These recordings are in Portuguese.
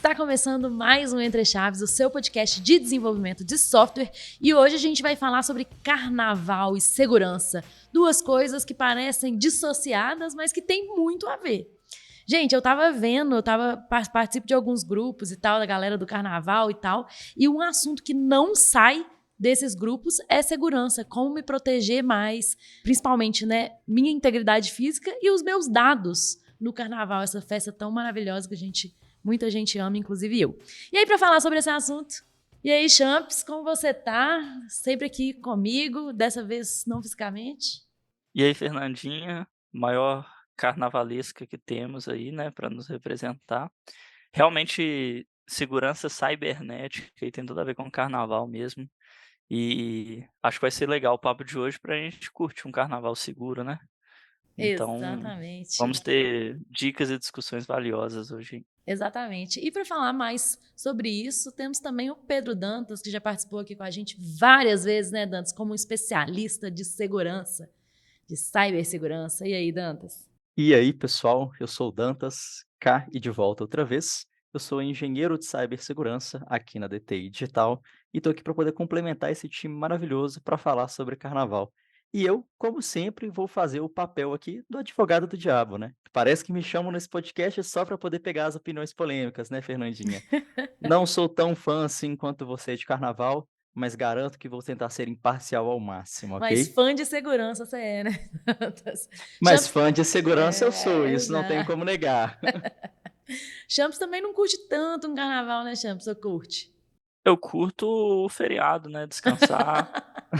Está começando mais um Entre Chaves, o seu podcast de desenvolvimento de software, e hoje a gente vai falar sobre carnaval e segurança, duas coisas que parecem dissociadas, mas que têm muito a ver. Gente, participo de alguns grupos e tal, da galera do carnaval e tal, e um assunto que não sai desses grupos é segurança, como me proteger mais, principalmente, né, minha integridade física e os meus dados no carnaval, essa festa tão maravilhosa que muita gente ama, inclusive eu. E aí, para falar sobre esse assunto, e aí, Champs, como você tá? Sempre aqui comigo, dessa vez não fisicamente. E aí, Fernandinha, maior carnavalesca que temos aí, né, para nos representar. Realmente, segurança cibernética e tem tudo a ver com carnaval mesmo. E acho que vai ser legal o papo de hoje para a gente curtir um carnaval seguro, né? Então, Exatamente. vamos ter dicas e discussões valiosas hoje. Exatamente. E para falar mais sobre isso, temos também o Pedro Dantas, que já participou aqui com a gente várias vezes, né, Dantas, como um especialista de segurança, de cibersegurança. E aí, Dantas? E aí, pessoal, eu sou o Dantas, cá e de volta outra vez. Eu sou engenheiro de cibersegurança aqui na DTI Digital e estou aqui para poder complementar esse time maravilhoso para falar sobre carnaval. E eu, como sempre, vou fazer o papel aqui do advogado do diabo, né? Parece que me chamam nesse podcast só para poder pegar as opiniões polêmicas, né, Fernandinha? Não sou tão fã assim quanto você de carnaval, mas garanto que vou tentar ser imparcial ao máximo, Mas ok? fã de segurança você é, né, Dantas? Mas Champs, fã de segurança eu sou, isso não tem exato. como negar. Champs também não curte tanto um carnaval, né, Champs? Ou curte? Eu curto o feriado, né, descansar,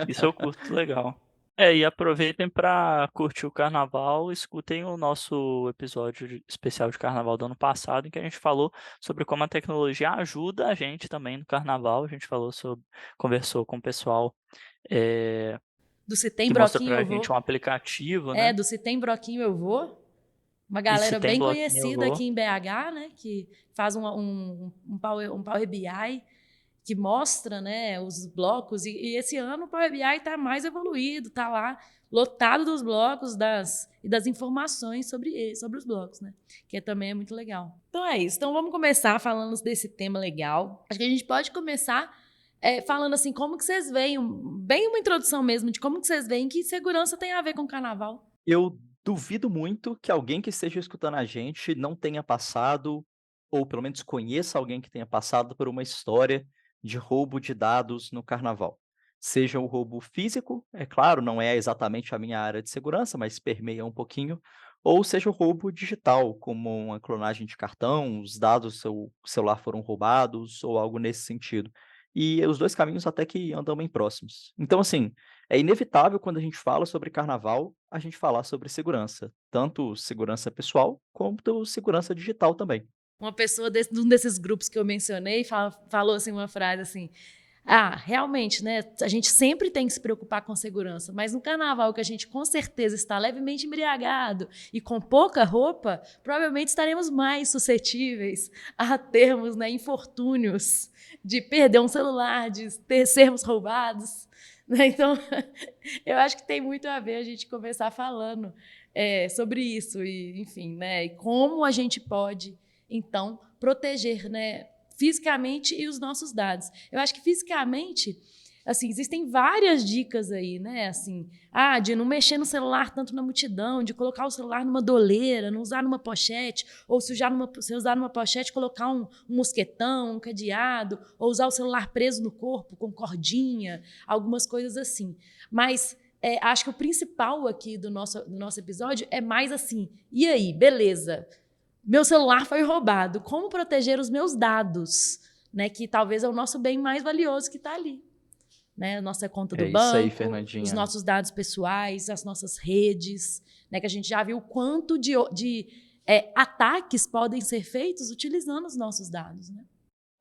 isso eu curto legal. E aproveitem para curtir o carnaval, escutem o nosso episódio especial de carnaval do ano passado, em que a gente falou sobre como a tecnologia ajuda a gente também no carnaval. A gente conversou com o pessoal, eh, Do Se Tem que mostra Broquinho pra Eu gente um Vou. aplicativo, É, né, do Se Tem Broquinho Eu Vou. Uma e se galera tem bem bloquinho eu conhecida vou. aqui em BH, né, que faz um Power BI que mostra, né, os blocos. E esse ano o Power BI está mais evoluído, está lá lotado dos blocos e das informações sobre os blocos, né? Que também é muito legal. Então é isso. Então vamos começar falando desse tema legal. Acho que a gente pode começar falando assim, como que vocês veem, bem uma introdução mesmo de como que vocês veem que segurança tem a ver com carnaval. Eu duvido muito que alguém que esteja escutando a gente não tenha passado, ou pelo menos conheça alguém que tenha passado por uma história de roubo de dados no carnaval. Seja o roubo físico, é claro, não é exatamente a minha área de segurança, mas permeia um pouquinho, ou seja o roubo digital, como uma clonagem de cartão, os dados do seu celular foram roubados, ou algo nesse sentido. E os 2 caminhos até que andam bem próximos. Então, assim, é inevitável quando a gente fala sobre carnaval, a gente falar sobre segurança, tanto segurança pessoal quanto segurança digital também. Uma pessoa de um desses grupos que eu mencionei falou assim uma frase assim: ah, realmente, né? A gente sempre tem que se preocupar com segurança, mas no carnaval que a gente com certeza está levemente embriagado e com pouca roupa, provavelmente estaremos mais suscetíveis a termos, né, infortúnios de perder um celular, sermos roubados. Né? Então, eu acho que tem muito a ver a gente começar falando sobre isso e, enfim, né? E como a gente pode então proteger, né, fisicamente e os nossos dados. Eu acho que fisicamente, assim, existem várias dicas aí, né, assim, de não mexer no celular tanto na multidão, de colocar o celular numa doleira, não usar numa pochete, ou se usar numa pochete, colocar um mosquetão, um cadeado, ou usar o celular preso no corpo com cordinha, algumas coisas assim. Mas acho que o principal aqui do nosso episódio é mais assim, e aí, beleza? Meu celular foi roubado. Como proteger os meus dados? Né, que talvez é o nosso bem mais valioso que está ali. Né? A nossa conta do É isso aí, banco, os Fernandinha. nossos dados pessoais, as nossas redes. Né, que a gente já viu o quanto de ataques podem ser feitos utilizando os nossos dados. Né?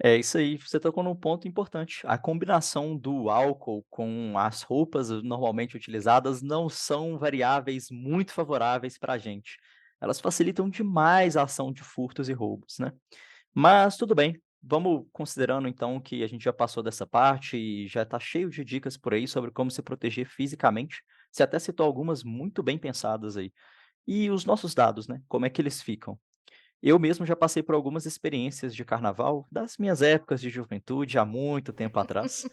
É isso aí, você tocou num ponto importante. A combinação do álcool com as roupas normalmente utilizadas não são variáveis muito favoráveis para a gente. Elas facilitam demais a ação de furtos e roubos, né? Mas tudo bem, vamos considerando então que a gente já passou dessa parte e já está cheio de dicas por aí sobre como se proteger fisicamente. Você até citou algumas muito bem pensadas aí. E os nossos dados, né? Como é que eles ficam? Eu mesmo já passei por algumas experiências de carnaval, das minhas épocas de juventude, há muito tempo atrás.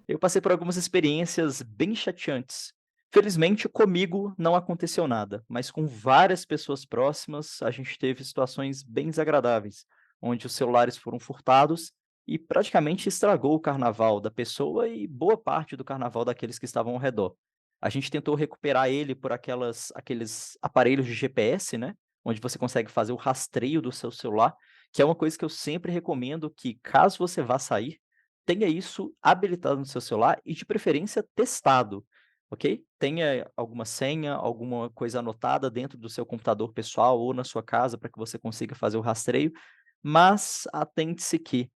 Eu passei por algumas experiências bem chateantes. Felizmente, comigo não aconteceu nada, mas com várias pessoas próximas, a gente teve situações bem desagradáveis, onde os celulares foram furtados e praticamente estragou o carnaval da pessoa e boa parte do carnaval daqueles que estavam ao redor. A gente tentou recuperar ele por aqueles aparelhos de GPS, né? Onde você consegue fazer o rastreio do seu celular, que é uma coisa que eu sempre recomendo que, caso você vá sair, tenha isso habilitado no seu celular e, de preferência, testado, ok? Tenha alguma senha, alguma coisa anotada dentro do seu computador pessoal ou na sua casa para que você consiga fazer o rastreio, mas atente-se que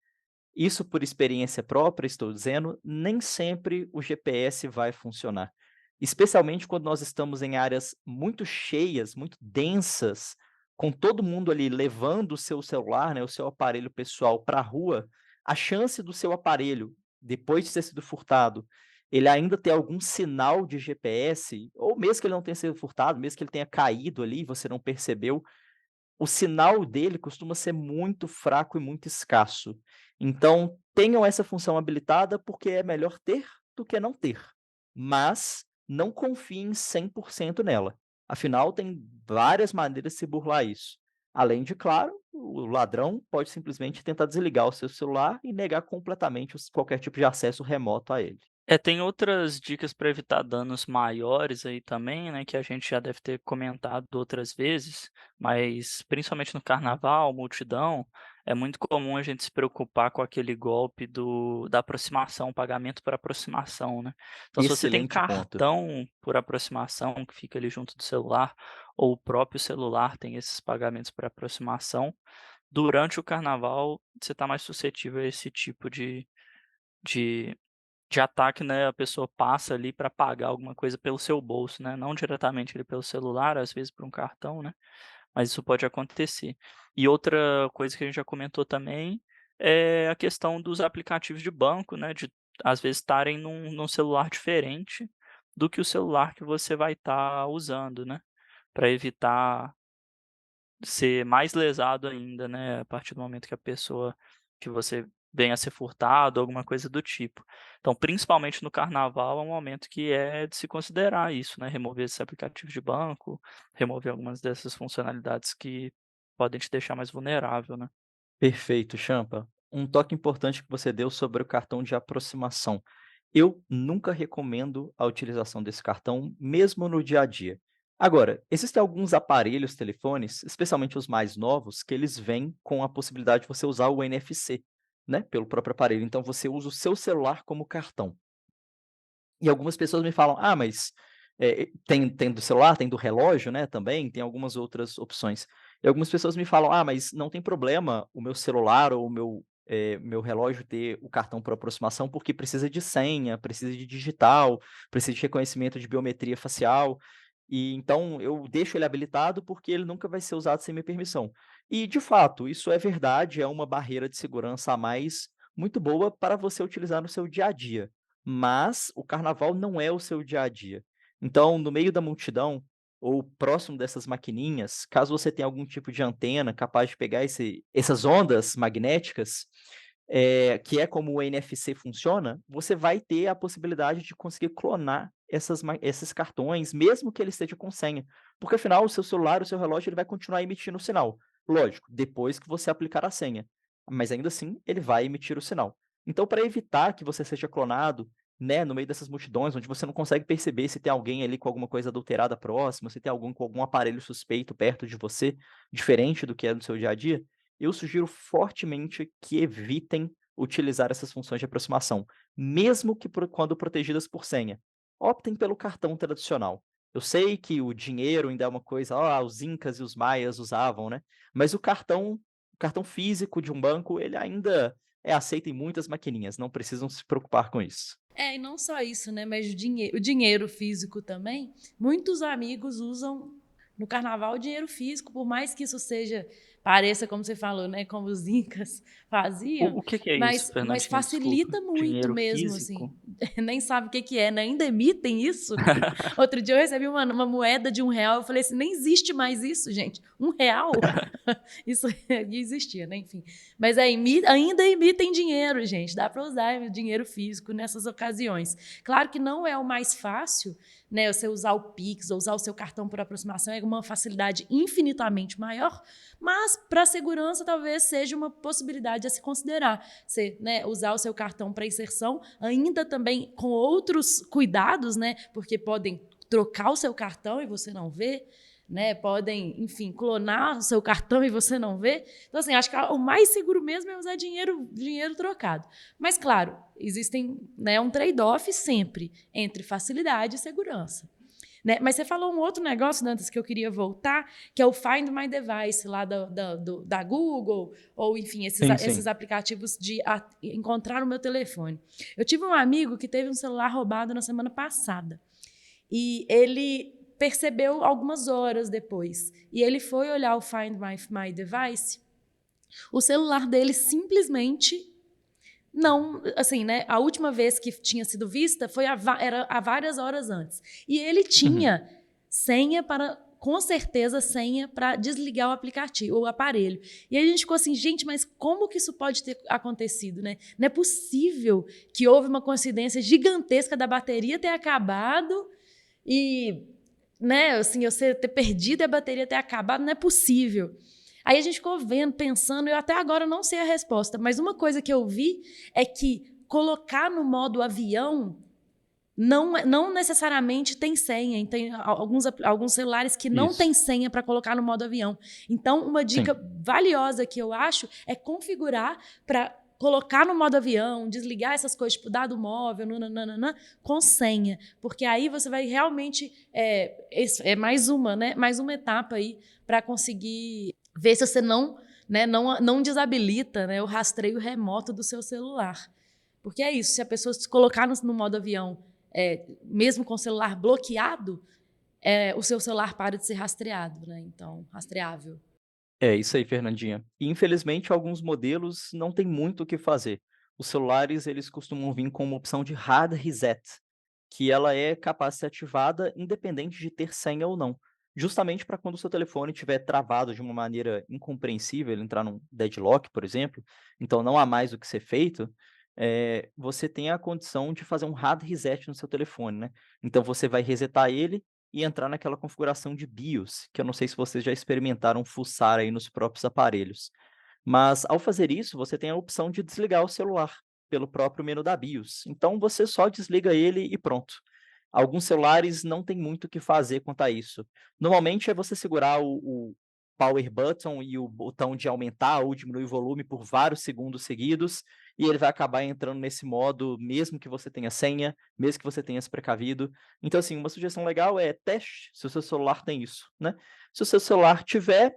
isso por experiência própria, estou dizendo, nem sempre o GPS vai funcionar. Especialmente quando nós estamos em áreas muito cheias, muito densas, com todo mundo ali levando o seu celular, né, o seu aparelho pessoal para a rua, a chance do seu aparelho, depois de ter sido furtado, ele ainda ter algum sinal de GPS, ou mesmo que ele não tenha sido furtado, mesmo que ele tenha caído ali e você não percebeu, o sinal dele costuma ser muito fraco e muito escasso. Então, tenham essa função habilitada, porque é melhor ter do que não ter. Mas não confiem 100% nela. Afinal, tem várias maneiras de se burlar isso. Além de, claro, o ladrão pode simplesmente tentar desligar o seu celular e negar completamente qualquer tipo de acesso remoto a ele. Tem outras dicas para evitar danos maiores aí também, né, que a gente já deve ter comentado outras vezes, mas principalmente no carnaval, multidão, é muito comum a gente se preocupar com aquele golpe da aproximação, pagamento por aproximação, né. Então se você tem Excelente ponto. cartão por aproximação que fica ali junto do celular, ou o próprio celular tem esses pagamentos por aproximação, durante o carnaval você está mais suscetível a esse tipo de de ataque, né, a pessoa passa ali para pagar alguma coisa pelo seu bolso, né, não diretamente ali pelo celular, às vezes por um cartão, né, mas isso pode acontecer. E outra coisa que a gente já comentou também, é a questão dos aplicativos de banco, né, de às vezes estarem num celular diferente do que o celular que você vai estar usando, né, para evitar ser mais lesado ainda, né, a partir do momento que a pessoa que você venha a ser furtado, alguma coisa do tipo. Então, principalmente no carnaval, é um momento que é de se considerar isso, né, remover esses aplicativos de banco, remover algumas dessas funcionalidades que podem te deixar mais vulnerável, né. Perfeito, Champa. Um toque importante que você deu sobre o cartão de aproximação. Eu nunca recomendo a utilização desse cartão, mesmo no dia a dia. Agora, existem alguns aparelhos, telefones, especialmente os mais novos, que eles vêm com a possibilidade de você usar o NFC, né, pelo próprio aparelho. Então você usa o seu celular como cartão. E algumas pessoas me falam: "Ah, mas, tem do celular, tem do relógio, né, também, tem algumas outras opções". E algumas pessoas me falam: "Ah, mas não tem problema o meu celular ou o meu relógio ter o cartão por aproximação, porque precisa de senha, precisa de digital, precisa de reconhecimento de biometria facial, e então eu deixo ele habilitado, porque ele nunca vai ser usado sem minha permissão". E de fato, isso é verdade, é uma barreira de segurança a mais, muito boa para você utilizar no seu dia a dia. Mas o carnaval não é o seu dia a dia. Então, no meio da multidão ou próximo dessas maquininhas, caso você tenha algum tipo de antena capaz de pegar essas ondas magnéticas, que é como o NFC funciona, você vai ter a possibilidade de conseguir clonar esses cartões, mesmo que ele esteja com senha. Porque afinal o seu celular, o seu relógio, ele vai continuar emitindo o sinal. Lógico, depois que você aplicar a senha, mas ainda assim ele vai emitir o sinal. Então, para evitar que você seja clonado, né, no meio dessas multidões, onde você não consegue perceber se tem alguém ali com alguma coisa adulterada próxima, se tem algum com algum aparelho suspeito perto de você, diferente do que é no seu dia a dia, eu sugiro fortemente que evitem utilizar essas funções de aproximação, mesmo que quando protegidas por senha. Optem pelo cartão tradicional. Eu sei que o dinheiro ainda é uma coisa, os incas e os maias usavam, né? Mas o cartão físico de um banco, ele ainda é aceito em muitas maquininhas, não precisam se preocupar com isso. É, e não só isso, né? Mas o dinheiro físico também. Muitos amigos usam no carnaval o dinheiro físico, por mais que isso seja, pareça, como você falou, né? Como os incas faziam, O que que é isso, mas Fernandinha? Desculpa. facilita muito Dinheiro mesmo, assim. físico? nem sabe o que que é, né? Ainda emitem isso? Outro dia eu recebi uma moeda de R$ 1, eu falei assim, nem existe mais isso, gente. R$ 1? Isso existia, né? Enfim. Mas ainda emitem dinheiro, gente. Dá para usar dinheiro físico nessas ocasiões. Claro que não é o mais fácil, né? Você usar o Pix ou usar o seu cartão por aproximação é uma facilidade infinitamente maior, mas para a segurança talvez seja uma possibilidade a se considerar. Você, né, usar o seu cartão para inserção, ainda também com outros cuidados, né? Porque podem trocar o seu cartão e você não vê, né? Podem, enfim, clonar o seu cartão e você não vê. Então, assim, acho que o mais seguro mesmo é usar dinheiro trocado. Mas, claro, existem, né, um trade-off sempre entre facilidade e segurança. Né? Mas você falou um outro negócio, Dantas, que eu queria voltar, que é o Find My Device lá da Google, ou enfim, esses aplicativos de encontrar o meu telefone. Eu tive um amigo que teve um celular roubado na semana passada. E ele percebeu algumas horas depois. E ele foi olhar o Find My Device, o celular dele simplesmente não, assim, né? A última vez que tinha sido vista era há várias horas antes. E ele tinha senha com certeza, senha para desligar o aplicativo, o aparelho. E aí a gente ficou assim, gente, mas como que isso pode ter acontecido, né? Não é possível que houve uma coincidência gigantesca da bateria ter acabado e, né, assim, você ter perdido e a bateria ter acabado, não é possível. Aí a gente ficou vendo, pensando, eu até agora não sei a resposta, mas uma coisa que eu vi é que colocar no modo avião não necessariamente tem senha. Tem alguns celulares que não têm senha para colocar no modo avião. Então, uma dica valiosa que eu acho é configurar para colocar no modo avião, desligar essas coisas, tipo dado móvel, com senha. Porque aí você vai realmente... É mais uma, né? Mais uma etapa aí para conseguir ver se você não desabilita, né, o rastreio remoto do seu celular. Porque é isso, se a pessoa se colocar no modo avião, mesmo com o celular bloqueado, o seu celular para de ser rastreado, né? Então, rastreável. É isso aí, Fernandinha. E, infelizmente, alguns modelos não tem muito o que fazer. Os celulares, eles costumam vir com uma opção de hard reset, que ela é capaz de ser ativada independente de ter senha ou não. Justamente para quando o seu telefone estiver travado de uma maneira incompreensível, ele entrar num deadlock, por exemplo, então não há mais o que ser feito, você tem a condição de fazer um hard reset no seu telefone, né? Então você vai resetar ele e entrar naquela configuração de BIOS, que eu não sei se vocês já experimentaram fuçar aí nos próprios aparelhos. Mas ao fazer isso, você tem a opção de desligar o celular pelo próprio menu da BIOS. Então você só desliga ele e pronto. Alguns celulares não tem muito o que fazer quanto a isso. Normalmente é você segurar o power button e o botão de aumentar ou diminuir o volume por vários segundos seguidos, e ele vai acabar entrando nesse modo, mesmo que você tenha senha, mesmo que você tenha se precavido. Então, assim, uma sugestão legal é teste se o seu celular tem isso, né? Se o seu celular tiver,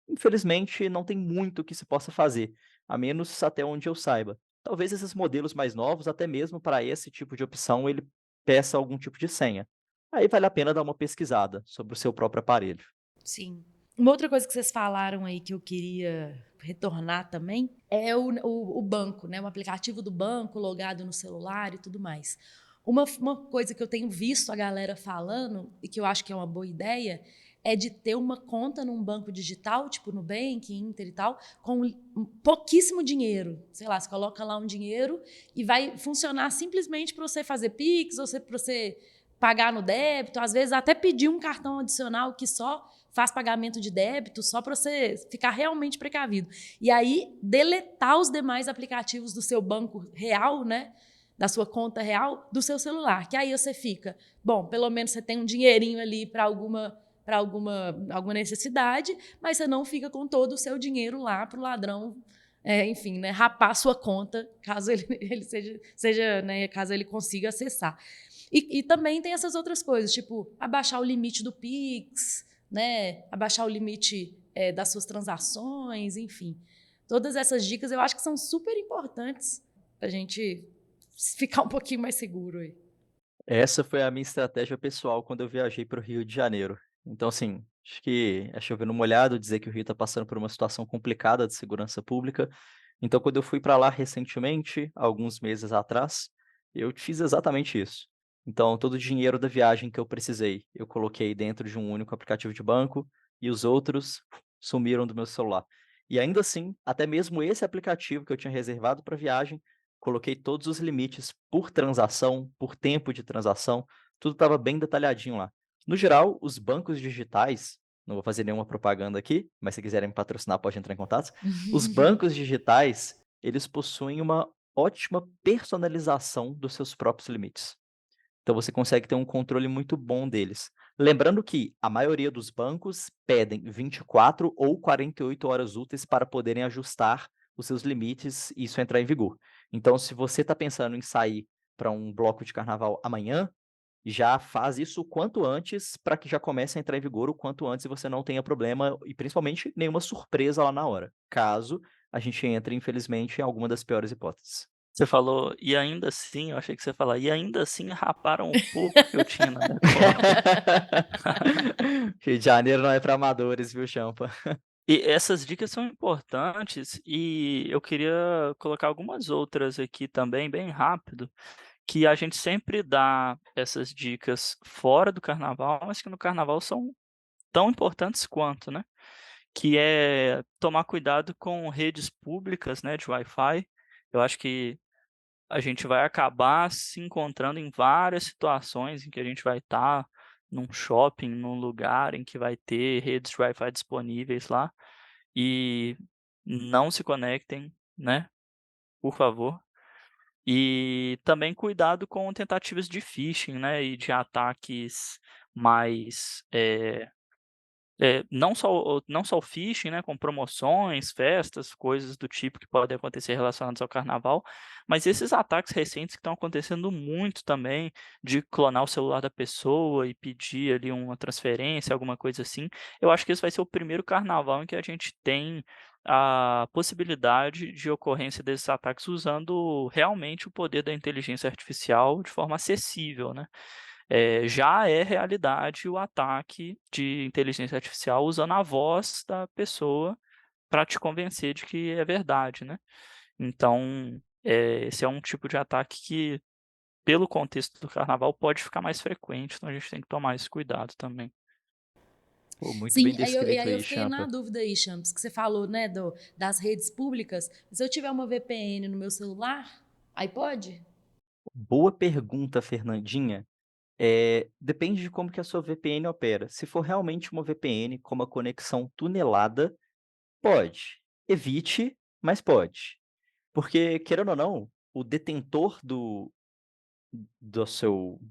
infelizmente, não tem muito o que se possa fazer, a menos até onde eu saiba. Talvez esses modelos mais novos, até mesmo para esse tipo de opção, ele peça algum tipo de senha. Aí vale a pena dar uma pesquisada sobre o seu próprio aparelho. Sim. Uma outra coisa que vocês falaram aí que eu queria retornar também é o banco, né? O aplicativo do banco logado no celular e tudo mais. Uma coisa que eu tenho visto a galera falando e que eu acho que é uma boa ideia é de ter uma conta num banco digital, tipo Nubank, Inter e tal, com pouquíssimo dinheiro. Sei lá, você coloca lá um dinheiro e vai funcionar simplesmente para você fazer Pix ou para você pagar no débito, às vezes até pedir um cartão adicional que só faz pagamento de débito, só para você ficar realmente precavido. E aí, deletar os demais aplicativos do seu banco real, né? Da sua conta real, do seu celular. Que aí você fica, bom, pelo menos você tem um dinheirinho ali para alguma necessidade, mas você não fica com todo o seu dinheiro lá para o ladrão, enfim, né, rapar a sua conta, caso ele seja né, caso ele consiga acessar. E também tem essas outras coisas, tipo abaixar o limite do Pix, né, abaixar o limite das suas transações, enfim. Todas essas dicas eu acho que são super importantes para a gente ficar um pouquinho mais seguro aí. Essa foi a minha estratégia pessoal quando eu viajei para o Rio de Janeiro. Então, assim, acho que é chover no molhado dizer que o Rio está passando por uma situação complicada de segurança pública. Então, quando eu fui para lá recentemente, alguns meses atrás, Eu fiz exatamente isso. Então, todo o dinheiro da viagem que eu precisei, eu coloquei dentro de um único aplicativo de banco e os outros sumiram do meu celular. E ainda assim, até mesmo esse aplicativo que eu tinha reservado para viagem, coloquei todos os limites por transação, por tempo de transação, tudo estava bem detalhadinho lá. No geral, os bancos digitais, não vou fazer nenhuma propaganda aqui, mas se quiserem me patrocinar, pode entrar em contato. Os bancos digitais, eles possuem uma ótima personalização dos seus próprios limites. Então você consegue ter um controle muito bom deles. Lembrando que a maioria dos bancos pedem 24 ou 48 horas úteis para poderem ajustar os seus limites e isso entrar em vigor. Então, se você está pensando em sair para um bloco de carnaval amanhã, já faz isso o quanto antes para que já comece a entrar em vigor o quanto antes e você não tenha problema e principalmente nenhuma surpresa lá na hora, caso a gente entre, infelizmente, em alguma das piores hipóteses. Você falou: "E ainda assim", eu achei que você ia falar: "E ainda assim raparam o pouco que eu tinha na minha conta". Rio de Janeiro não é para amadores, viu, Champa? E essas dicas são importantes e eu queria colocar algumas outras aqui também, bem rápido, que a gente sempre dá essas dicas fora do carnaval, mas que no carnaval são tão importantes quanto, né, que é tomar cuidado com redes públicas, né, de Wi-Fi. Eu acho que a gente vai acabar se encontrando em várias situações em que a gente vai estar num shopping, num lugar em que vai ter redes de Wi-Fi disponíveis lá, e não se conectem, né, por favor. E também cuidado com tentativas de phishing, né, e de ataques mais, não só o phishing, né, com promoções, festas, coisas do tipo que podem acontecer relacionadas ao carnaval, mas esses ataques recentes que estão acontecendo muito também, de clonar o celular da pessoa e pedir ali uma transferência, alguma coisa assim. Eu acho que esse vai ser o primeiro carnaval em que a gente tem a possibilidade de ocorrência desses ataques usando realmente o poder da inteligência artificial de forma acessível, né. Já é realidade o ataque de inteligência artificial usando a voz da pessoa para te convencer de que é verdade, né. Então, esse é um tipo de ataque que, pelo contexto do carnaval, pode ficar mais frequente, então a gente tem que tomar esse cuidado também. Pô, muito bem Sim, aí eu, e descrito aí eu aí, fiquei na Champa. dúvida aí, Champs, que você falou, né, das redes públicas. Se eu tiver uma VPN no meu celular, aí pode? Boa pergunta, Fernandinha. Depende de como que a sua VPN opera. Se for realmente uma VPN com uma conexão tunelada, pode. Evite, mas pode. Porque, querendo ou não, o detentor do seu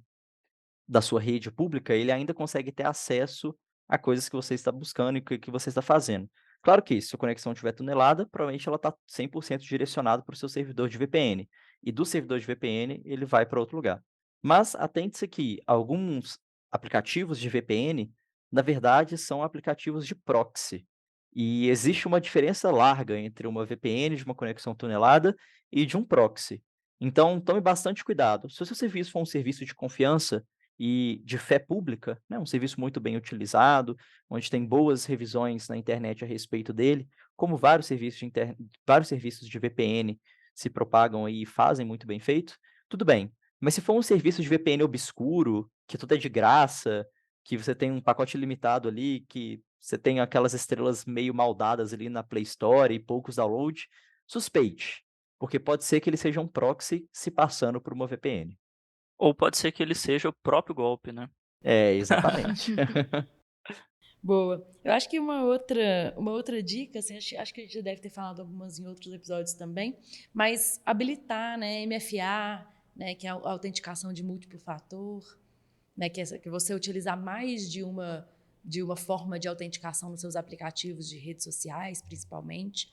da sua rede pública, ele ainda consegue ter acesso a coisas que você está buscando e que você está fazendo. Claro que se a conexão estiver tunelada, provavelmente ela está 100% direcionada para o seu servidor de VPN, e do servidor de VPN ele vai para outro lugar. Mas atente-se que alguns aplicativos de VPN, na verdade, são aplicativos de proxy, e existe uma diferença larga entre uma VPN de uma conexão tunelada e de um proxy. Então tome bastante cuidado. Se o seu serviço for um serviço de confiança, e de fé pública, né, um serviço muito bem utilizado, onde tem boas revisões na internet a respeito dele, como vários serviços de VPN se propagam aí e fazem muito bem feito, tudo bem. Mas se for um serviço de VPN obscuro, que tudo é de graça, que você tem um pacote limitado ali, que você tem aquelas estrelas meio mal dadas ali na Play Store e poucos downloads, suspeite, porque pode ser que ele seja um proxy se passando por uma VPN. Ou pode ser que ele seja o próprio golpe, né. É, exatamente. Boa. Eu acho que uma outra dica, assim, acho que a gente já deve ter falado algumas em outros episódios também, mas habilitar, né, MFA, né, que é a autenticação de múltiplo fator, né, que você utilizar mais de uma forma de autenticação nos seus aplicativos de redes sociais, principalmente.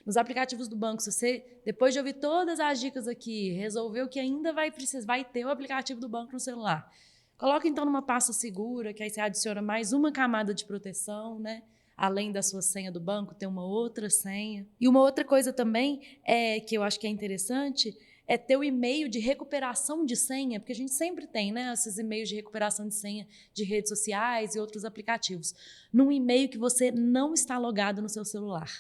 Nos aplicativos do banco, se você, depois de ouvir todas as dicas aqui, resolveu que ainda vai ter o aplicativo do banco no celular, coloca então numa pasta segura, que aí você adiciona mais uma camada de proteção, né? Além da sua senha do banco, tem uma outra senha. E uma outra coisa também que eu acho que é interessante é ter o e-mail de recuperação de senha, porque a gente sempre tem, né, esses e-mails de recuperação de senha de redes sociais e outros aplicativos, num e-mail que você não está logado no seu celular.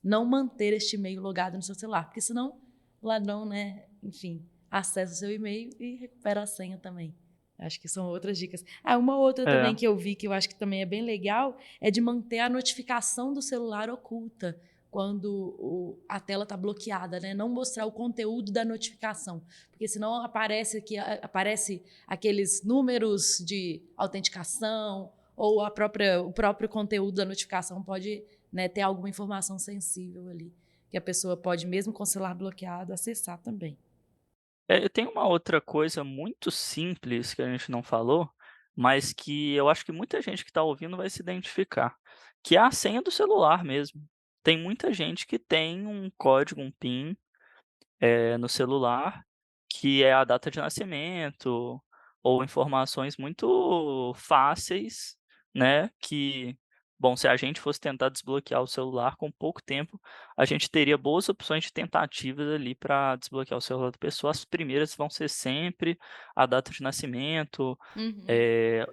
Não manter este e-mail logado no seu celular, porque senão o ladrão, né, enfim, acessa o seu e-mail e recupera a senha também. Acho que são outras dicas. Uma outra É, também que eu vi, que eu acho que também é bem legal, é de manter a notificação do celular oculta quando a tela está bloqueada, né? Não mostrar o conteúdo da notificação, porque senão aparece aqueles números de autenticação ou o próprio conteúdo da notificação pode, né, ter alguma informação sensível ali, que a pessoa pode, mesmo com o celular bloqueado, acessar também. tem uma outra coisa muito simples que a gente não falou, mas que eu acho que muita gente que está ouvindo vai se identificar, que é a senha do celular mesmo. Tem muita gente que tem um código, um PIN, no celular, que é a data de nascimento, ou informações muito fáceis, né, que, bom, se a gente fosse tentar desbloquear o celular com pouco tempo, a gente teria boas opções de tentativas ali para desbloquear o celular da pessoa. As primeiras vão ser sempre a data de nascimento, Uhum.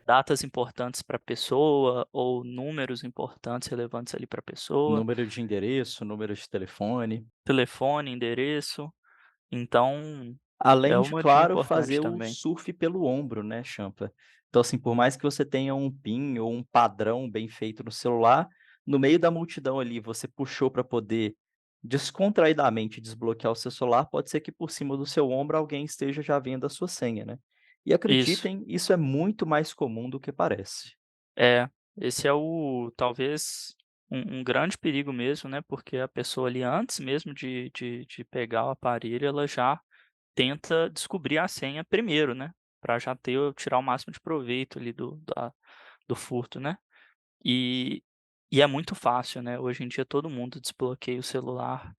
datas importantes para a pessoa, ou números importantes, relevantes ali para a pessoa, Número de endereço, número de telefone. telefone, endereço. Então, é Além de, uma dica claro, importante fazer o também. surf pelo ombro, né, Champa. Então, assim, por mais que você tenha um PIN ou um padrão bem feito no celular, no meio da multidão ali, você puxou para poder descontraidamente desbloquear o seu celular, pode ser que por cima do seu ombro alguém esteja já vendo a sua senha, né. E Isso. acreditem, isso é muito mais comum do que parece. É, esse é o talvez um grande perigo mesmo, né, porque a pessoa ali antes mesmo de pegar o aparelho, ela já tenta descobrir a senha primeiro, né, para já tirar o máximo de proveito ali do furto, né. E e é muito fácil, né, hoje em dia todo mundo desbloqueia o celular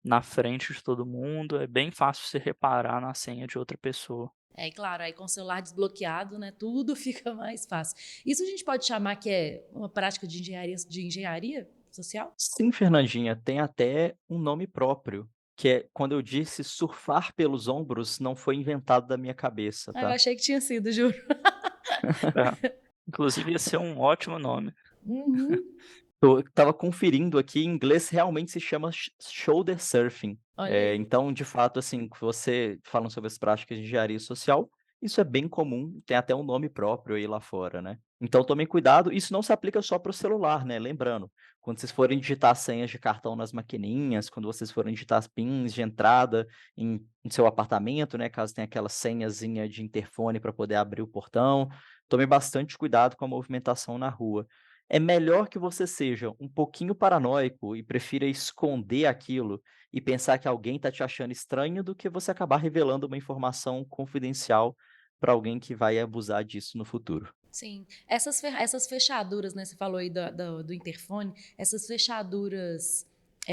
na frente de todo mundo, é bem fácil você reparar na senha de outra pessoa. E claro, aí com o celular desbloqueado, né, tudo fica mais fácil. Isso a gente pode chamar que é uma prática de engenharia social? Sim, Fernandinha, tem até um nome próprio, que é quando eu disse surfar pelos ombros, não foi inventado da minha cabeça, Eu tá? achei que tinha sido, juro. É, inclusive ia ser um ótimo nome. Uhum. Eu estava conferindo aqui, em inglês realmente se chama shoulder surfing. Olha aí. Então, de fato, assim, que você falando sobre as práticas de engenharia social, isso é bem comum, tem até um nome próprio aí lá fora, né. Então tomem cuidado, isso não se aplica só para o celular, né, lembrando, quando vocês forem digitar senhas de cartão nas maquininhas, quando vocês forem digitar as pins de entrada em seu apartamento, né, caso tenha aquela senhazinha de interfone para poder abrir o portão, tome bastante cuidado com a movimentação na rua. É melhor que você seja um pouquinho paranoico e prefira esconder aquilo e pensar que alguém está te achando estranho, do que você acabar revelando uma informação confidencial para alguém que vai abusar disso no futuro. Sim. Essas fechaduras, né? Você falou aí do interfone, essas fechaduras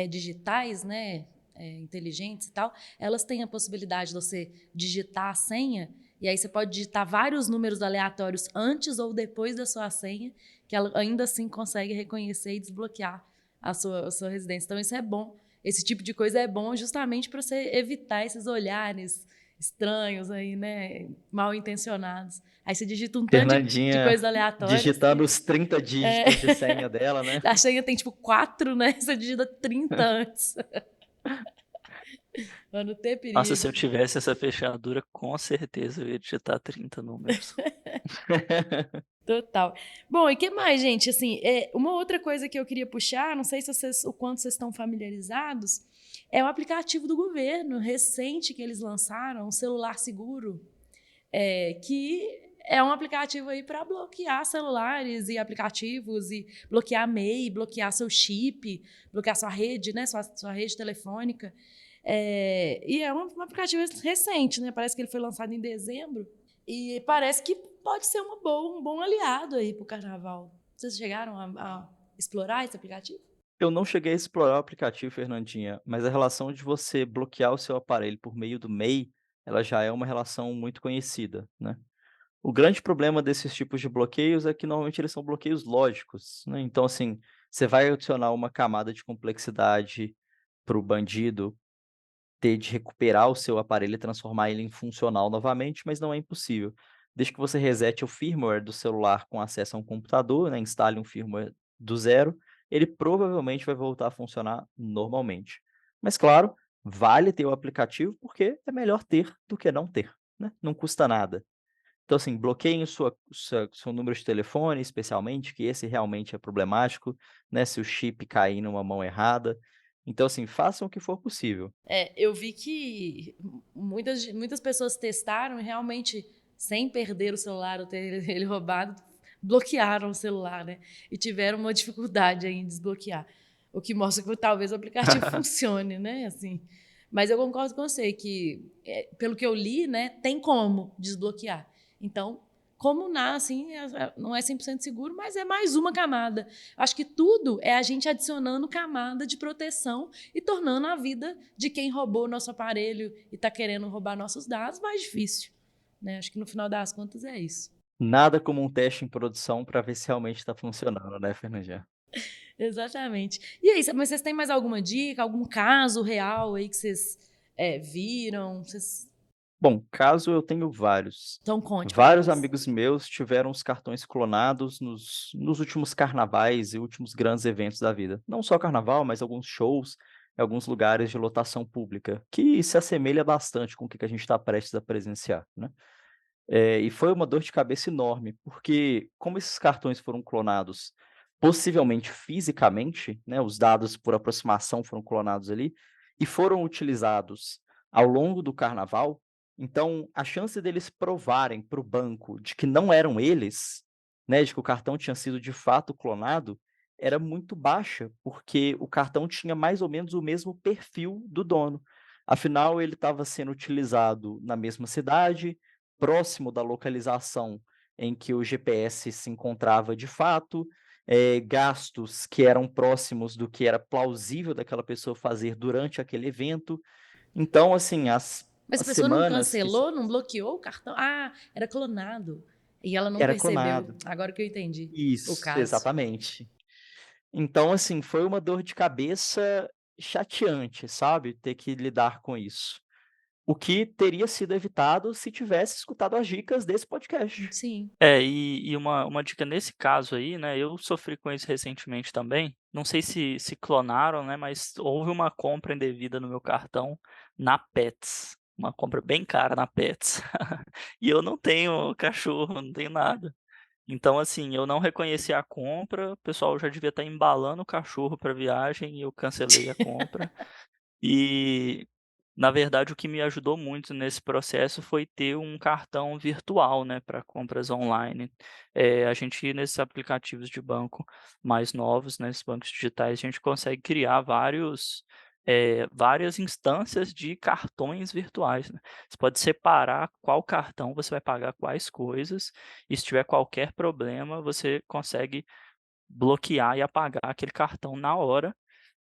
digitais, né? Inteligentes e tal, elas têm a possibilidade de você digitar a senha, e aí você pode digitar vários números aleatórios antes ou depois da sua senha, que ela ainda assim consegue reconhecer e desbloquear a sua residência. Então, isso é bom. Esse tipo de coisa é bom justamente para você evitar esses olhares estranhos aí, né? Mal intencionados. Aí você digita um tanto de Fernandinha coisas aleatórias digitando que os 30 dígitos de senha dela, né. a senha tem tipo 4, né? Você digita 30 antes. Pra não ter Nossa, se eu perigo. tivesse essa fechadura, com certeza eu ia digitar 30 números. Total. Bom, e que mais, gente? Assim, uma outra coisa que eu queria puxar, não sei se o quanto vocês estão familiarizados, é o aplicativo do governo recente que eles lançaram, o Celular Seguro, que é um aplicativo aí para bloquear celulares e aplicativos e bloquear MEI, bloquear seu chip, bloquear sua rede, né, sua rede telefônica. E é um aplicativo recente, né? Parece que ele foi lançado em dezembro e parece que pode ser um bom aliado aí para o carnaval. Vocês chegaram a explorar esse aplicativo? Eu não cheguei a explorar o aplicativo, Fernandinha, mas a relação de você bloquear o seu aparelho por meio do MEI, ela já é uma relação muito conhecida, né. O grande problema desses tipos de bloqueios é que normalmente eles são bloqueios lógicos, né, então assim, você vai adicionar uma camada de complexidade para o bandido ter de recuperar o seu aparelho e transformar ele em funcional novamente, mas não é impossível. Desde que você resete o firmware do celular com acesso a um computador, né, instale um firmware do zero, ele provavelmente vai voltar a funcionar normalmente. Mas claro, vale ter o aplicativo, porque é melhor ter do que não ter, né, não custa nada. Então, assim, bloqueiem seu número de telefone, especialmente, que esse realmente é problemático, né, se o chip cair numa mão errada. Então, assim, façam o que for possível. Eu vi que muitas pessoas testaram e realmente, sem perder o celular ou ter ele roubado, bloquearam o celular, né? E tiveram uma dificuldade aí em desbloquear. O que mostra que talvez o aplicativo funcione, né? Assim. Mas eu concordo com você que, pelo que eu li, né, tem como desbloquear. Então, como assim, não é 100% seguro, mas é mais uma camada. Acho que tudo é a gente adicionando camada de proteção e tornando a vida de quem roubou nosso aparelho e está querendo roubar nossos dados mais difícil. Né? Acho que no final das contas é isso. Nada como um teste em produção para ver se realmente está funcionando, né, Fernandinha? Exatamente. E aí, mas vocês têm mais alguma dica, algum caso real aí que vocês viram? Bom, caso eu tenho vários. Então conte para Vários nós. amigos meus tiveram os cartões clonados nos últimos carnavais e últimos grandes eventos da vida. Não só carnaval, mas alguns shows, em alguns lugares de lotação pública, que se assemelha bastante com o que a gente está prestes a presenciar, né? E foi uma dor de cabeça enorme, porque como esses cartões foram clonados, possivelmente fisicamente, né, os dados por aproximação foram clonados ali, e foram utilizados ao longo do carnaval, então a chance deles provarem para o banco de que não eram eles, né, de que o cartão tinha sido de fato clonado, era muito baixa, porque o cartão tinha mais ou menos o mesmo perfil do dono. Afinal, ele estava sendo utilizado na mesma cidade, próximo da localização em que o GPS se encontrava de fato, gastos que eram próximos do que era plausível daquela pessoa fazer durante aquele evento. Então, assim, Mas a as pessoa não semanas que cancelou, não bloqueou o cartão? Ah, era clonado. E ela não era percebeu. clonado. Agora que eu entendi o Isso, caso. exatamente. Então, assim, foi uma dor de cabeça chateante, sabe, ter que lidar com isso. O que teria sido evitado se tivesse escutado as dicas desse podcast. Sim. E uma dica nesse caso aí, né, eu sofri com isso recentemente também, não sei se clonaram, né, mas houve uma compra indevida no meu cartão na Petz, uma compra bem cara na Petz. E eu não tenho cachorro, não tenho nada. Então, assim, eu não reconheci a compra, o pessoal já devia estar embalando o cachorro para viagem e eu cancelei a compra. E, na verdade, o que me ajudou muito nesse processo foi ter um cartão virtual, né, para compras online. A gente nesses aplicativos de banco mais novos, nesses bancos digitais, a gente consegue criar várias instâncias de cartões virtuais, né. Você pode separar qual cartão você vai pagar quais coisas, e se tiver qualquer problema, você consegue bloquear e apagar aquele cartão na hora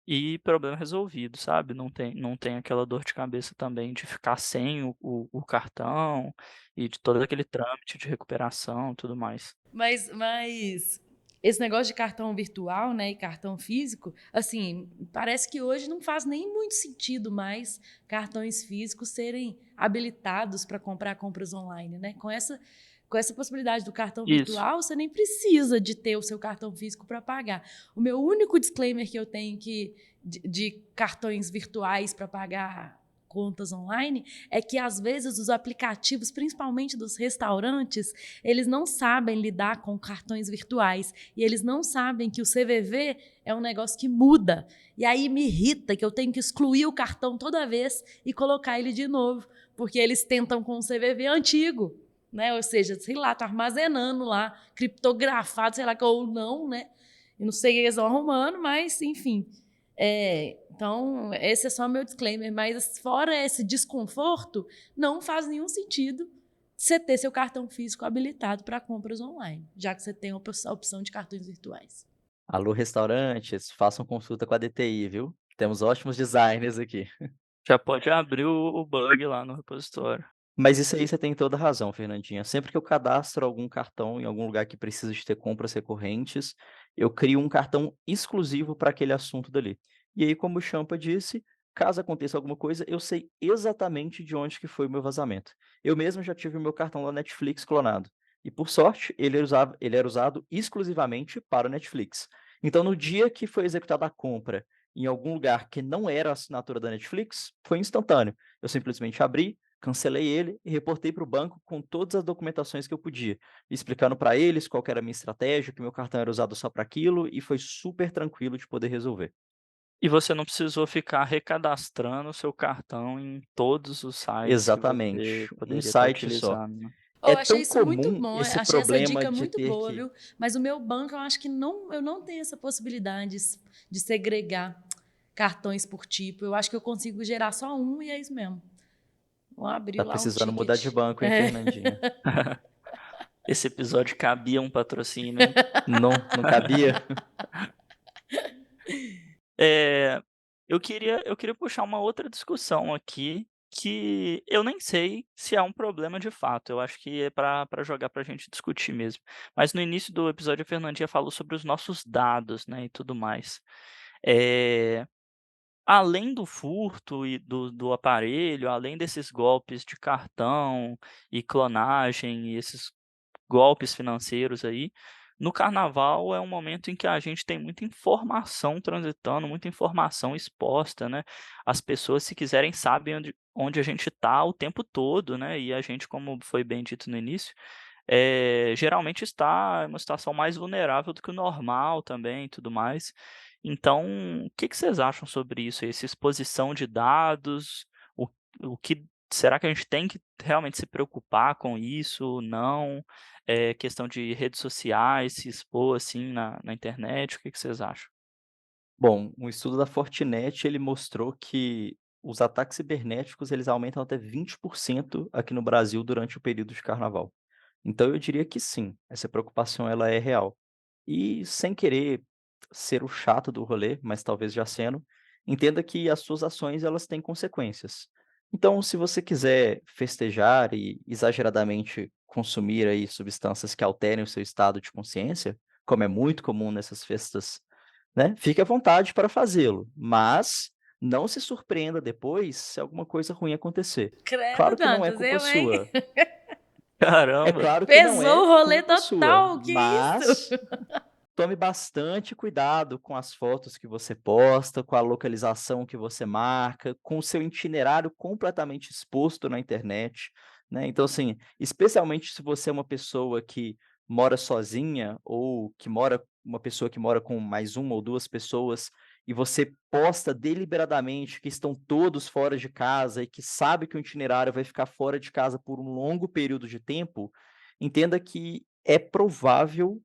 e problema resolvido, sabe. Não tem aquela dor de cabeça também de ficar sem o cartão e de todo aquele trâmite de recuperação, e tudo mais. Mas esse negócio de cartão virtual, né, e cartão físico, assim, parece que hoje não faz nem muito sentido mais cartões físicos serem habilitados para comprar compras online, né? Com essa possibilidade do cartão Isso. virtual, você nem precisa de ter o seu cartão físico para pagar. O meu único disclaimer que eu tenho de cartões virtuais para pagar contas online é que às vezes os aplicativos, principalmente dos restaurantes, eles não sabem lidar com cartões virtuais e eles não sabem que o CVV é um negócio que muda. E aí me irrita que eu tenho que excluir o cartão toda vez e colocar ele de novo, porque eles tentam com o CVV antigo, né? Ou seja, sei lá, tá armazenando lá, criptografado, sei lá, ou não, né? Eu não sei o que eles estão arrumando, mas enfim. Então, esse é só meu disclaimer, mas fora esse desconforto, não faz nenhum sentido você ter seu cartão físico habilitado para compras online, já que você tem a opção de cartões virtuais. Alô, restaurantes, façam consulta com a DTI, viu? Temos ótimos designers aqui. Já pode abrir o bug lá no repositório. Mas isso aí você tem toda a razão, Fernandinha. Sempre que eu cadastro algum cartão em algum lugar que precisa de ter compras recorrentes, eu crio um cartão exclusivo para aquele assunto dali. E aí, como o Champa disse, caso aconteça alguma coisa, eu sei exatamente de onde que foi o meu vazamento. Eu mesmo já tive o meu cartão da Netflix clonado. E por sorte, ele era usado exclusivamente para o Netflix. Então, no dia que foi executada a compra em algum lugar que não era a assinatura da Netflix, foi instantâneo. Eu simplesmente abri, cancelei ele e reportei para o banco com todas as documentações que eu podia, explicando para eles qual que era a minha estratégia, que meu cartão era usado só para aquilo, e foi super tranquilo de poder resolver. E você não precisou ficar recadastrando o seu cartão em todos os sites que você Exatamente, um poderia estar site só. utilizando, né. Oh, É eu achei tão isso muito comum bom, esse achei essa problema dica de muito ter boa, que viu? Mas o meu banco, eu acho que eu não tenho essa possibilidade de segregar cartões por tipo. Eu acho que eu consigo gerar só um e é isso mesmo. Vou abrir tá lá um precisando mudar de ticket. banco, hein, É. Fernandinha? Esse episódio cabia um patrocínio, hein. Não cabia? Eh, eu queria puxar uma outra discussão aqui, que eu nem sei se é um problema de fato, eu acho que é para jogar para a gente discutir mesmo. Mas no início do episódio a Fernandinha falou sobre os nossos dados, né, e tudo mais. Eh, Além do furto e do aparelho, além desses golpes de cartão e clonagem e esses golpes financeiros aí, no carnaval é um momento em que a gente tem muita informação transitando, muita informação exposta, né. As pessoas, se quiserem, sabem onde a gente está o tempo todo, né, e a gente, como foi bem dito no início, geralmente está em uma situação mais vulnerável do que o normal também e tudo mais. Então, o que que vocês acham sobre isso aí, essa exposição de dados? O o que será que a gente tem que realmente se preocupar com isso, não? Questão de redes sociais, se expor, assim, na internet, o que que vocês acham? Bom, um estudo da Fortinet, ele mostrou que os ataques cibernéticos, eles aumentam até 20% aqui no Brasil durante o período de carnaval. Então eu diria que sim, essa preocupação ela é real. E sem querer ser o chato do rolê, mas talvez já sendo, entenda que as suas ações elas têm consequências. Então, se você quiser festejar e exageradamente consumir aí substâncias que alterem o seu estado de consciência, como é muito comum nessas festas, né, fique à vontade para fazê-lo, mas não se surpreenda depois se alguma coisa ruim acontecer. Credo, Claro que não é Dantas, culpa eu, hein? sua. É Caramba! claro que não Pesou é o rolê culpa sua, total, que isso? mas tome bastante cuidado com as fotos que você posta, com a localização que você marca, com o seu itinerário completamente exposto na internet, né. Então, assim, especialmente se você é uma pessoa que mora sozinha ou que mora uma pessoa que mora com mais uma ou 2 pessoas, e você posta deliberadamente que estão todos fora de casa e que sabe que o itinerário vai ficar fora de casa por um longo período de tempo, entenda que é provável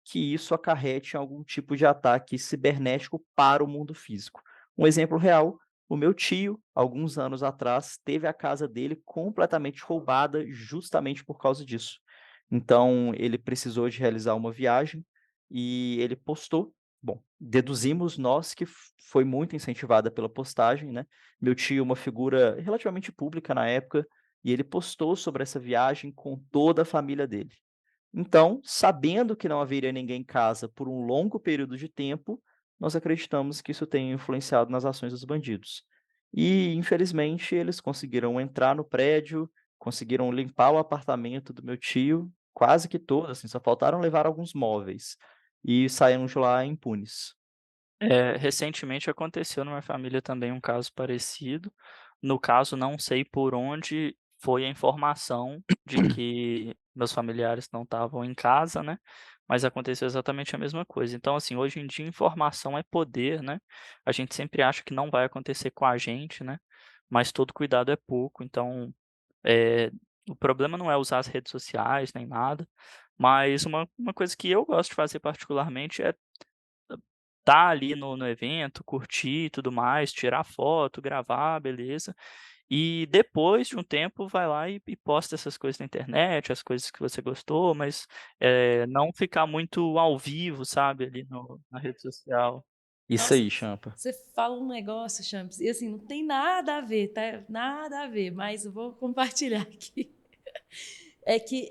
que isso acarrete em algum tipo de ataque cibernético para o mundo físico. Um exemplo real, o meu tio, alguns anos atrás, teve a casa dele completamente roubada justamente por causa disso. Então, ele precisou de realizar uma viagem e ele postou. Bom, deduzimos nós que foi muito incentivada pela postagem, né? Meu tio, uma figura relativamente pública na época, e ele postou sobre essa viagem com toda a família dele. Então, sabendo que não haveria ninguém em casa por um longo período de tempo, nós acreditamos que isso tenha influenciado nas ações dos bandidos. E, infelizmente, eles conseguiram entrar no prédio, conseguiram limpar o apartamento do meu tio, quase que todo, assim, só faltaram levar alguns móveis, e saíram de lá impunes. Recentemente aconteceu na minha família também um caso parecido. No caso, não sei por onde foi a informação de que meus familiares não estavam em casa, né, mas aconteceu exatamente a mesma coisa. Então, assim, hoje em dia informação é poder, né, a gente sempre acha que não vai acontecer com a gente, né, mas todo cuidado é pouco. Então, eh, o problema não é usar as redes sociais nem nada, mas uma coisa que eu gosto de fazer particularmente é tá ali no evento, curtir e tudo mais, tirar foto, gravar, beleza. E depois de um tempo vai lá e posta essas coisas na internet, as coisas que você gostou, mas, não ficar muito ao vivo, sabe, ali no na rede social. Isso Nossa, aí, Champa. você fala um negócio, Champs, e assim, não tem nada a ver, tá? Nada a ver, mas eu vou compartilhar aqui. É que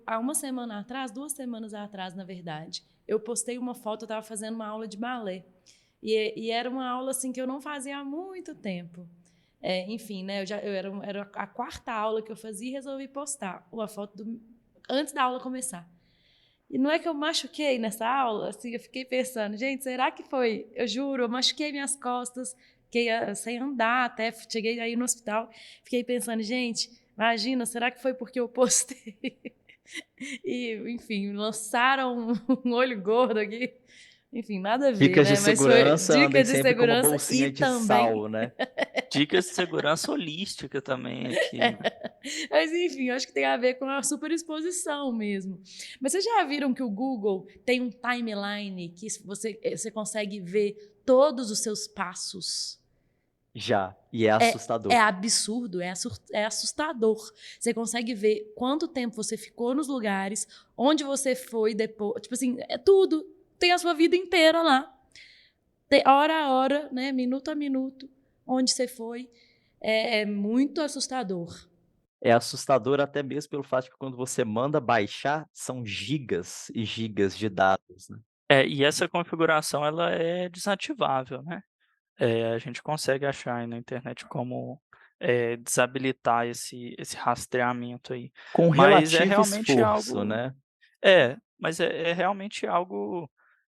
há uma semana atrás, 2 semanas atrás, na verdade, eu postei uma foto, eu estava fazendo uma aula de balé. E era uma aula assim que eu não fazia há muito tempo. Enfim, né? Era a quarta aula que eu fazia e resolvi postar uma foto antes da aula começar. E não é que eu machuquei nessa aula, assim, eu fiquei pensando, gente, será que foi? Eu juro, eu machuquei minhas costas, fiquei sem andar até, cheguei aí no hospital, fiquei pensando, gente, imagina, será que foi porque eu postei? E, enfim, lançaram um olho gordo aqui. Enfim, nada a ver, Dicas de né? Mas foi segurança, andem dica de sempre com uma segurança e bolsinha de também. sal, né? Dicas de segurança holística também aqui, né? Mas, enfim, acho que tem a ver com a superexposição mesmo. Mas vocês já viram que o Google tem um timeline que você consegue ver todos os seus passos? Já, e é É assustador. absurdo, é assustador. Você consegue ver quanto tempo você ficou nos lugares, onde você foi depois. Tipo assim, é tudo. Tem a sua vida inteira lá. Tem hora a hora, né? Minuto a minuto, onde você foi. É muito assustador. É assustador até mesmo pelo fato de que quando você manda baixar, são gigas e gigas de dados, né. E essa configuração ela é desativável, né? A gente consegue achar aí na internet como, desabilitar esse rastreamento aí. Com Mas é relativo realmente esforço, algo né. mas é realmente algo,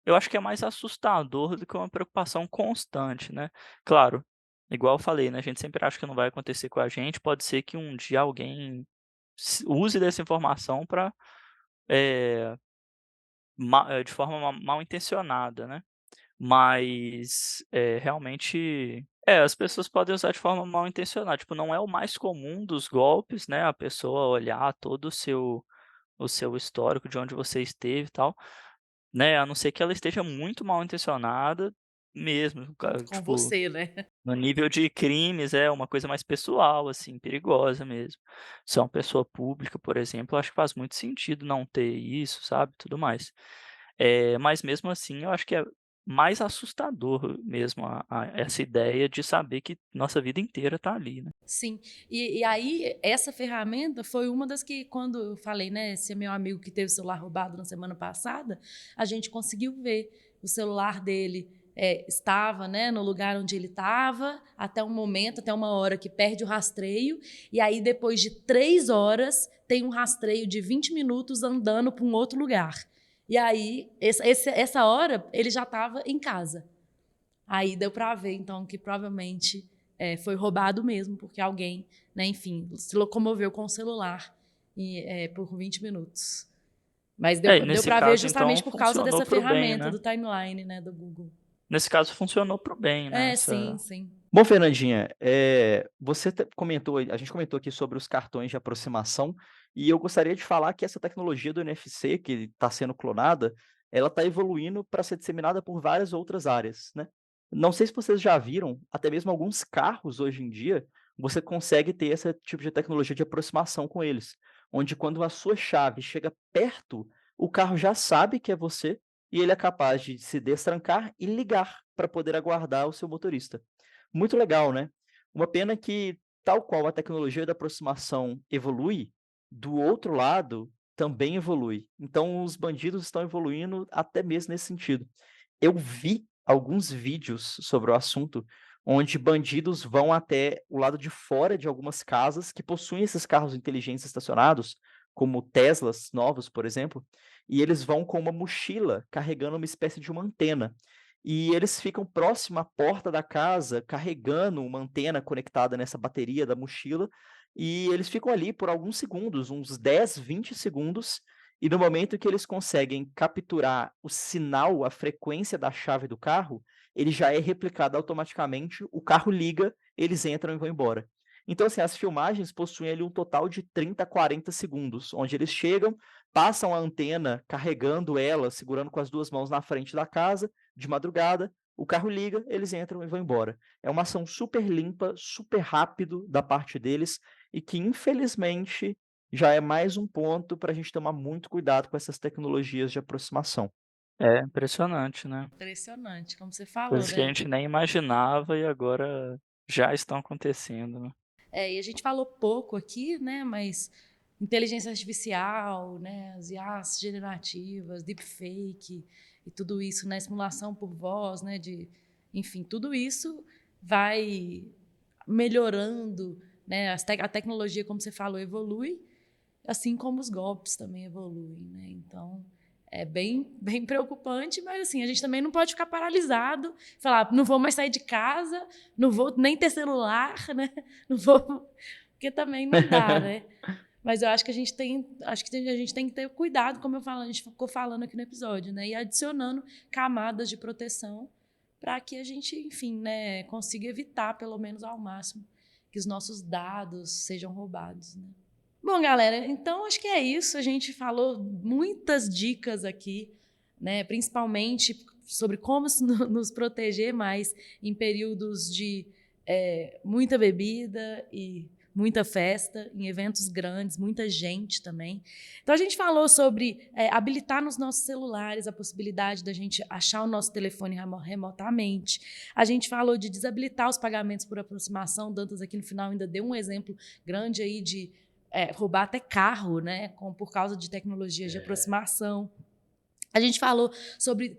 eu acho que é mais assustador do que uma preocupação constante, né. Claro, igual eu falei, né, a gente sempre acha que não vai acontecer com a gente, pode ser que um dia alguém use dessa informação para de forma mal intencionada, né. Mas, realmente as pessoas podem usar de forma mal intencionada, tipo, não é o mais comum dos golpes, né, a pessoa olhar todo o seu histórico de onde você esteve e tal, né, a não ser que ela esteja muito mal intencionada mesmo, Com tipo, você, né? no nível de crimes, é uma coisa mais pessoal, assim, perigosa mesmo. Se é uma pessoa pública, por exemplo, eu acho que faz muito sentido não ter isso, sabe, tudo mais. Mas mesmo assim eu acho que é mais assustador mesmo a essa ideia de saber que nossa vida inteira tá ali, né. Sim. E aí, essa ferramenta foi uma das que, quando eu falei, né, esse é meu amigo que teve o celular roubado na semana passada, a gente conseguiu ver o celular dele estava, né, no lugar onde ele estava, até um momento, até uma hora que perde o rastreio, e aí depois de 3 horas tem um rastreio de 20 minutos andando para um outro lugar. E aí, essa hora, ele já estava em casa. Aí deu para ver, então, que provavelmente foi roubado mesmo, porque alguém, né, enfim, se locomoveu com o celular por 20 minutos. Mas E deu nesse para ver caso então justamente por causa funcionou dessa para o bem, ferramenta né. do timeline, né, do Google. Nesse caso funcionou para o bem, né, Sim, essa sim. Bom, Fernandinha, você comentou, a gente comentou aqui sobre os cartões de aproximação, e eu gostaria de falar que essa tecnologia do NFC, que está sendo clonada, ela está evoluindo para ser disseminada por várias outras áreas, né. Não sei se vocês já viram, até mesmo alguns carros hoje em dia, você consegue ter esse tipo de tecnologia de aproximação com eles, onde quando a sua chave chega perto, o carro já sabe que é você, e ele é capaz de se destrancar e ligar para poder aguardar o seu motorista. Muito legal, né. Uma pena que, tal qual a tecnologia da aproximação evolui, do outro lado também evolui. Então os bandidos estão evoluindo até mesmo nesse sentido. Eu vi alguns vídeos sobre o assunto, onde bandidos vão até o lado de fora de algumas casas que possuem esses carros inteligentes estacionados, como Teslas novos, por exemplo, e eles vão com uma mochila carregando uma espécie de uma antena. E eles ficam próximo à porta da casa, carregando uma antena conectada nessa bateria da mochila, e eles ficam ali por alguns segundos, uns 10, 20 segundos, e no momento que eles conseguem capturar o sinal, a frequência da chave do carro, ele já é replicado automaticamente, o carro liga, eles entram e vão embora. Então, assim, as filmagens possuem ali um total de 30 a 40 segundos, onde eles chegam, passam a antena carregando ela, segurando com as 2 mãos na frente da casa, de madrugada, o carro liga, eles entram e vão embora. É uma ação super limpa, super rápido da parte deles e que, infelizmente, já é mais um ponto para a gente tomar muito cuidado com essas tecnologias de aproximação. É impressionante, né. Impressionante, como você falou, Coisas que a né? gente nem imaginava e agora já estão acontecendo, né. E a gente falou pouco aqui, né? Mas inteligência artificial, né? As IAs generativas, deepfake e tudo isso, né? Simulação por voz, né? Enfim, tudo isso vai melhorando, né? A tecnologia, como você falou, evolui, assim como os golpes também evoluem, né? Então, É bem preocupante, mas assim, a gente também não pode ficar paralisado, falar, não vou mais sair de casa, não vou nem ter celular, né? Não vou, porque também não dá, né? Mas eu acho que a gente tem que ter cuidado, como a gente ficou falando aqui no episódio, né? E adicionando camadas de proteção para que a gente, enfim, né, consiga evitar, pelo menos ao máximo, que os nossos dados sejam roubados, né? Bom, galera, então acho que é isso. A gente falou muitas dicas aqui, né? Principalmente sobre como nos proteger mais em períodos de muita bebida e muita festa, em eventos grandes, muita gente também. Então, a gente falou sobre habilitar nos nossos celulares a possibilidade da gente achar o nosso telefone remotamente. A gente falou de desabilitar os pagamentos por aproximação. Dantas aqui no final ainda deu um exemplo grande aí de roubar até carro, né, por causa de tecnologias de aproximação. A gente falou sobre,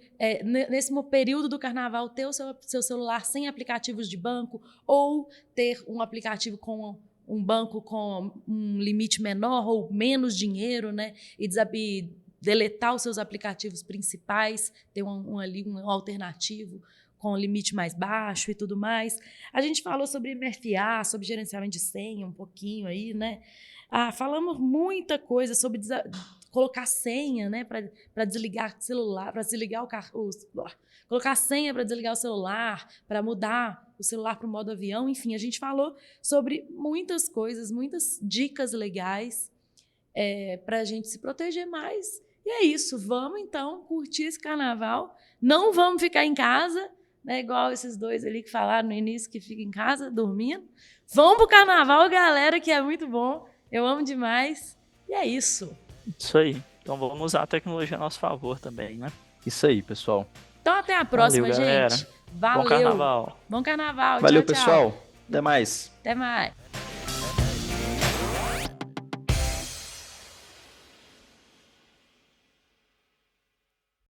nesse período do carnaval, ter o seu celular sem aplicativos de banco ou ter um aplicativo com um banco com um limite menor ou menos dinheiro, né, e deletar os seus aplicativos principais, ter um alternativo com limite mais baixo e tudo mais. A gente falou sobre MFA, sobre gerenciamento de senha um pouquinho aí, né? Falamos muita coisa sobre colocar senha, né, para desligar o celular, para desligar colocar senha para desligar o celular, para mudar o celular para o modo avião, enfim, a gente falou sobre muitas coisas, muitas dicas legais para a gente se proteger mais. E é isso, vamos então curtir esse carnaval, não vamos ficar em casa, né, igual esses dois ali que falaram no início que ficam em casa dormindo. Vamos pro carnaval, galera, que é muito bom. Eu amo demais. E é isso. Isso aí. Então vamos usar a tecnologia a nosso favor também, né? Isso aí, pessoal. Então até a próxima, Valeu, galera. gente. Valeu. Bom carnaval. Bom carnaval. Valeu, tchau, pessoal. tchau. Até mais. Até mais.